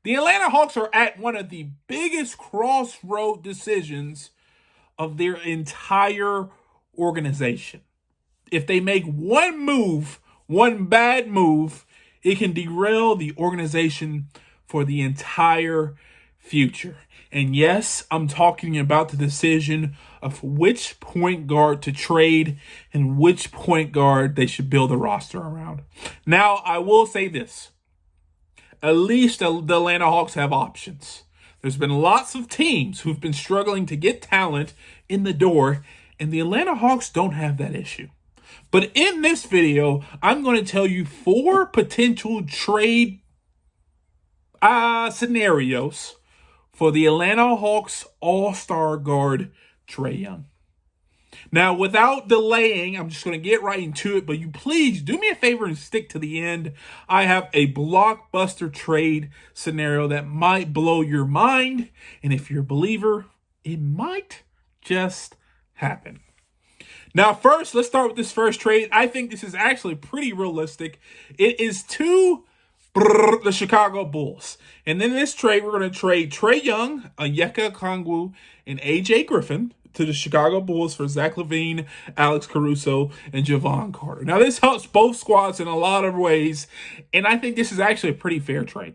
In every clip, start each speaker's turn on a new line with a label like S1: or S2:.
S1: The Atlanta Hawks are at one of the biggest crossroad decisions of their entire organization. If they make one move, one bad move, it can derail the organization for the entire future. And yes, I'm talking about the decision of which point guard to trade and which point guard they should build a roster around. Now, I will say this. At least the Atlanta Hawks have options. There's been lots of teams who've been struggling to get talent in the door, and the Atlanta Hawks don't have that issue. But in this video, I'm going to tell you 4 potential trade scenarios for the Atlanta Hawks all-star guard, Trae Young. Now, without delaying, I'm just going to get right into it, but you please do me a favor and stick to the end. I have a blockbuster trade scenario that might blow your mind, and if you're a believer, it might just happen. Now, first, let's start with this first trade. I think this is actually pretty realistic. It is to the Chicago Bulls. And in this trade, we're going to trade Trae Young, Onyeka Okongwu, and A.J. Griffin to the Chicago Bulls for Zach LaVine, Alex Caruso, and Javon Carter. Now, this helps both squads in a lot of ways, and I think this is actually a pretty fair trade.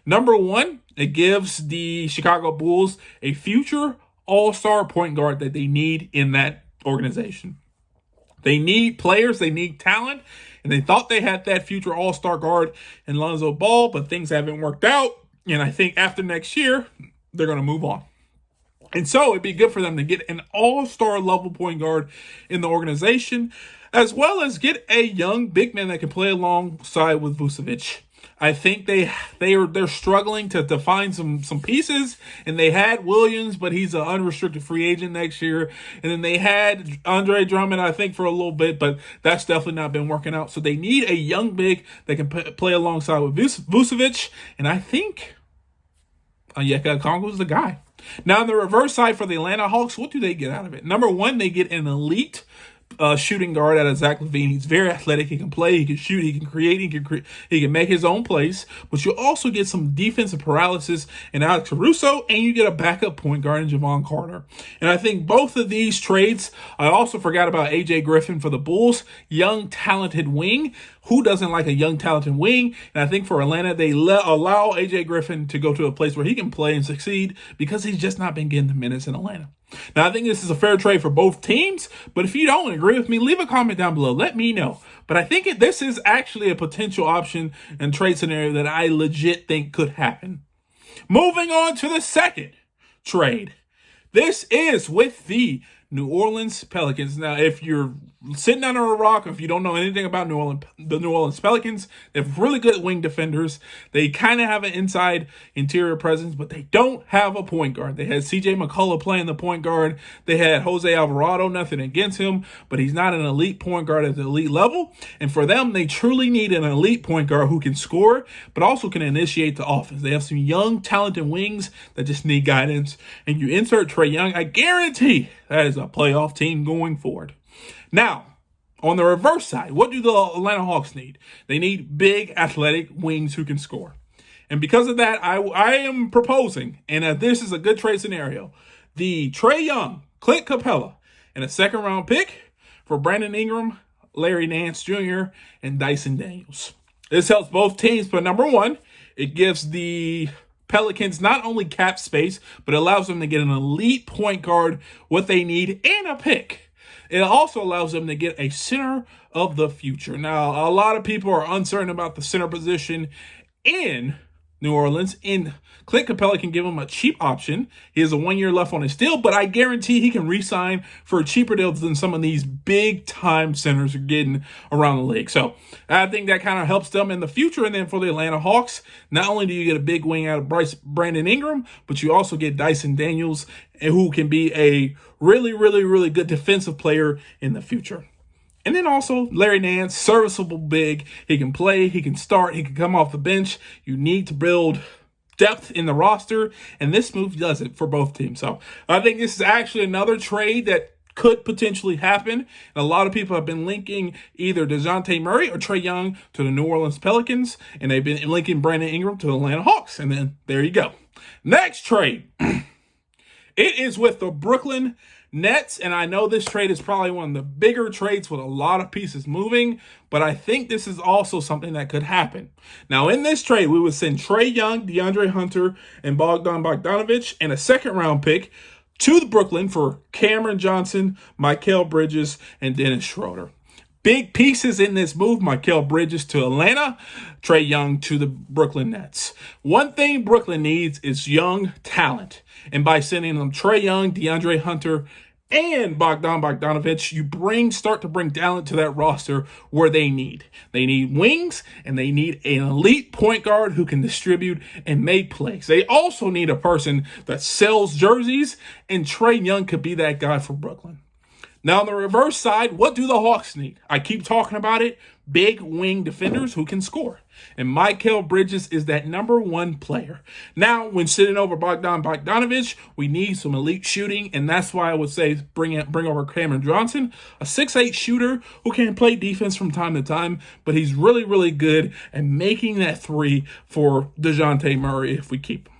S1: Number one, it gives the Chicago Bulls a future all-star point guard that they need in that organization. They need players, they need talent, and they thought they had that future all-star guard in Lonzo Ball, but things haven't worked out, and I think after next year, they're going to move on. And so it'd be good for them to get an all-star level point guard in the organization, as well as get a young big man that can play alongside with Vucevic. I think they're struggling to find some pieces, and they had Williams, but he's an unrestricted free agent next year. And then they had Andre Drummond, I think, for a little bit, but that's definitely not been working out. So they need a young big that can play alongside with Vucevic, and I think Onyeka Okongwu is the guy. Now, on the reverse side for the Atlanta Hawks, what do they get out of it? Number one, they get an elite shooting guard out of Zach LaVine. He's very athletic. He can play. He can shoot. He can create. He can make his own plays. But you also get some defensive paralysis in Alex Caruso, and you get a backup point guard in Javon Carter. And I think both of these trades, I also forgot about A.J. Griffin for the Bulls. Young, talented wing. Who doesn't like a young, talented wing? And I think for Atlanta, they allow A.J. Griffin to go to a place where he can play and succeed because he's just not been getting the minutes in Atlanta. Now, I think this is a fair trade for both teams, but if you don't agree with me, leave a comment down below. Let me know. But I think this is actually a potential option and trade scenario that I legit think could happen. Moving on to the second trade. This is with the New Orleans Pelicans. Now, if you're sitting under a rock, if you don't know anything about the New Orleans Pelicans, they have really good wing defenders. They kind of have an inside interior presence, but they don't have a point guard. They had C.J. McCullough playing the point guard. They had Jose Alvarado, nothing against him, but he's not an elite point guard at the elite level. And for them, they truly need an elite point guard who can score, but also can initiate the offense. They have some young, talented wings that just need guidance. And you insert Trae Young, I guarantee that is a playoff team going forward. Now, on the reverse side, what do the Atlanta Hawks need? They need big, athletic wings who can score. And because of that, I am proposing, and this is a good trade scenario, the Trae Young, Clint Capella, and a second-round pick for Brandon Ingram, Larry Nance Jr., and Dyson Daniels. This helps both teams, but number one, it gives the Pelicans not only cap space, but allows them to get an elite point guard, what they need, and a pick. It also allows them to get a center of the future. Now, a lot of people are uncertain about the center position in New Orleans, and Clint Capella can give him a cheap option. He has a 1 year left on his deal, but I guarantee he can re-sign for a cheaper deal than some of these big-time centers are getting around the league. So I think that kind of helps them in the future. And then for the Atlanta Hawks, not only do you get a big wing out of Brandon Ingram, but you also get Dyson Daniels, who can be a really, really, really good defensive player in the future. And then also Larry Nance, serviceable big. He can play, he can start, he can come off the bench. You need to build depth in the roster, and this move does it for both teams. So I think this is actually another trade that could potentially happen. And a lot of people have been linking either DeJounte Murray or Trae Young to the New Orleans Pelicans, and they've been linking Brandon Ingram to the Atlanta Hawks. And then there you go. Next trade. It is with the Brooklyn Nets, and I know this trade is probably one of the bigger trades with a lot of pieces moving, but I think this is also something that could happen. Now, in this trade, we would send Trae Young, DeAndre Hunter, and Bogdan Bogdanovic, and a second-round pick to the Brooklyn for Cameron Johnson, Mikal Bridges, and Dennis Schroeder. Big pieces in this move: Mikal Bridges to Atlanta, Trae Young to the Brooklyn Nets. One thing Brooklyn needs is young talent. And by sending them Trae Young, DeAndre Hunter, and Bogdan Bogdanovic, you start to bring talent to that roster where they need. They need wings, and they need an elite point guard who can distribute and make plays. They also need a person that sells jerseys, and Trae Young could be that guy for Brooklyn. Now, on the reverse side, what do the Hawks need? I keep talking about it. Big wing defenders who can score. And Mikal Bridges is that number one player. Now, when sitting over Bogdan Bogdanovic, we need some elite shooting, and that's why I would say bring over Cameron Johnson, a 6'8 shooter who can play defense from time to time, but he's really, really good at making that three for DeJounte Murray if we keep him.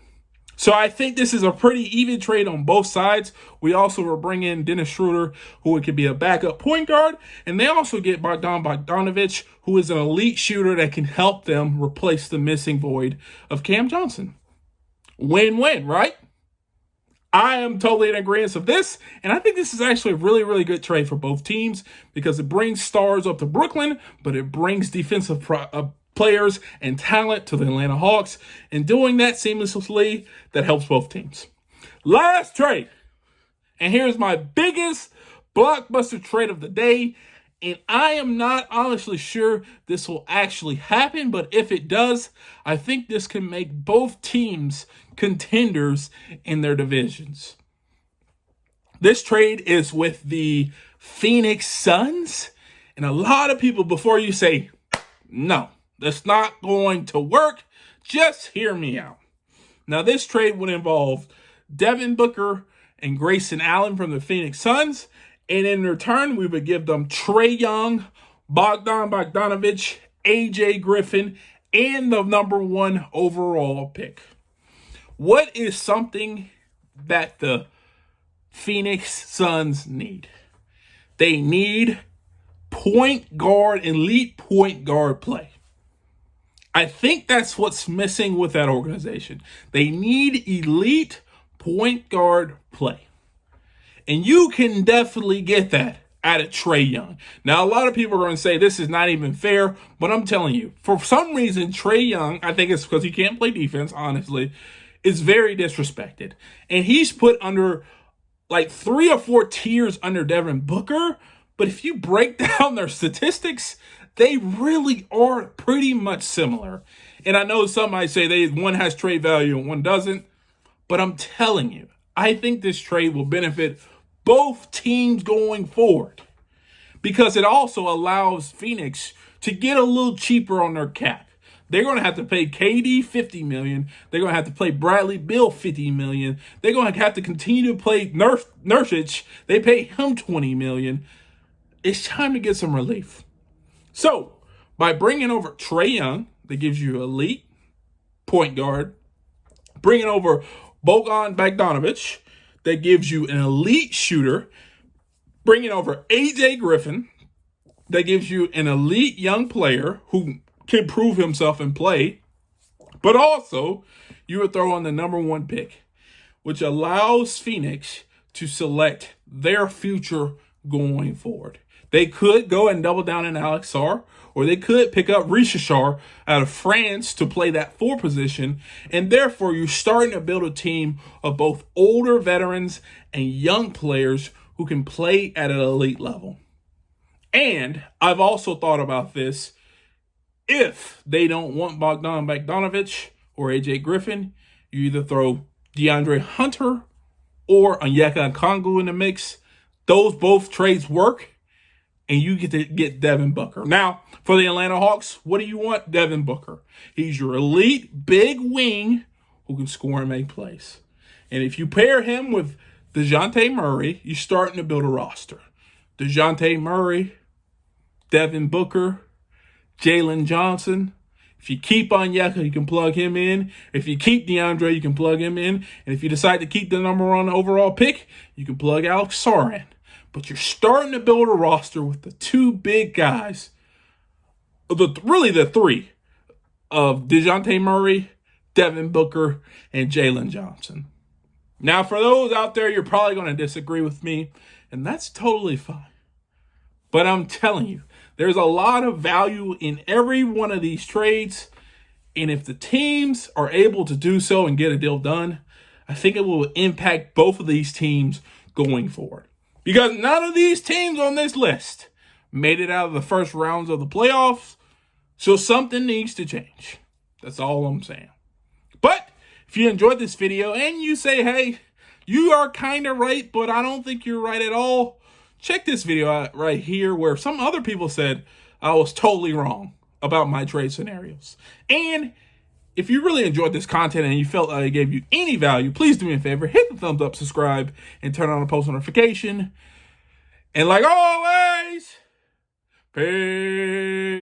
S1: So I think this is a pretty even trade on both sides. We also will bring in Dennis Schroeder, who could be a backup point guard. And they also get Bogdan Bogdanovic, who is an elite shooter that can help them replace the missing void of Cam Johnson. Win-win, right? I am totally in agreement of this. And I think this is actually a really, really good trade for both teams because it brings stars up to Brooklyn, but it brings defensive players and talent to the Atlanta Hawks, and doing that seamlessly, that helps both teams. Last trade, and here's my biggest blockbuster trade of the day, and I am not honestly sure this will actually happen, but if it does, I think this can make both teams contenders in their divisions. This trade is with the Phoenix Suns, and a lot of people, before you say, no, that's not going to work, just hear me out. Now, this trade would involve Devin Booker and Grayson Allen from the Phoenix Suns, and in return, we would give them Trae Young, Bogdan Bogdanovic, AJ Griffin, and the number one overall pick. What is something that the Phoenix Suns need? They need point guard, elite point guard play. I think that's what's missing with that organization. They need elite point guard play. And you can definitely get that out of Trae Young. Now, a lot of people are going to say this is not even fair, but I'm telling you, for some reason, Trae Young, I think it's because he can't play defense, honestly, is very disrespected. And he's put under like 3 or 4 tiers under Devin Booker. But if you break down their statistics, they really are pretty much similar. And I know some might say one has trade value and one doesn't. But I'm telling you, I think this trade will benefit both teams going forward. Because it also allows Phoenix to get a little cheaper on their cap. They're going to have to pay KD $50 million. They're going to have to pay Bradley Beal $50 million. They're going to have to continue to play Nurkic. They pay him $20 million. It's time to get some relief. So, by bringing over Trae Young, that gives you elite point guard. Bringing over Bogdan Bogdanovic, that gives you an elite shooter. Bringing over AJ Griffin, that gives you an elite young player who can prove himself and play. But also, you would throw on the number one pick, which allows Phoenix to select their future going forward. They could go and double down on Alex Sarr, or they could pick up Richard out of France to play that 4 position, and therefore you're starting to build a team of both older veterans and young players who can play at an elite level. And I've also thought about this. If they don't want Bogdan Bogdanovic or AJ Griffin, you either throw DeAndre Hunter or Onyeka Okongwu in the mix. Those both trades work, and you get to get Devin Booker. Now, for the Atlanta Hawks, what do you want? Devin Booker. He's your elite big wing who can score and make plays. And if you pair him with DeJounte Murray, you're starting to build a roster. DeJounte Murray, Devin Booker, Jalen Johnson. If you keep Onyeka, you can plug him in. If you keep DeAndre, you can plug him in. And if you decide to keep the number one overall pick, you can plug Alex Sarr in. But you're starting to build a roster with the two big guys, really the three, of DeJounte Murray, Devin Booker, and Jalen Johnson. Now, for those out there, you're probably going to disagree with me, and that's totally fine. But I'm telling you, there's a lot of value in every one of these trades, and if the teams are able to do so and get a deal done, I think it will impact both of these teams going forward. Because none of these teams on this list made it out of the first rounds of the playoffs, so something needs to change. That's all I'm saying. But if you enjoyed this video and you say, hey, you are kind of right, but I don't think you're right at all, check this video out right here where some other people said I was totally wrong about my trade scenarios. And if you really enjoyed this content and you felt that it gave you any value, please do me a favor, hit the thumbs up, subscribe, and turn on the post notification. And like always, peace.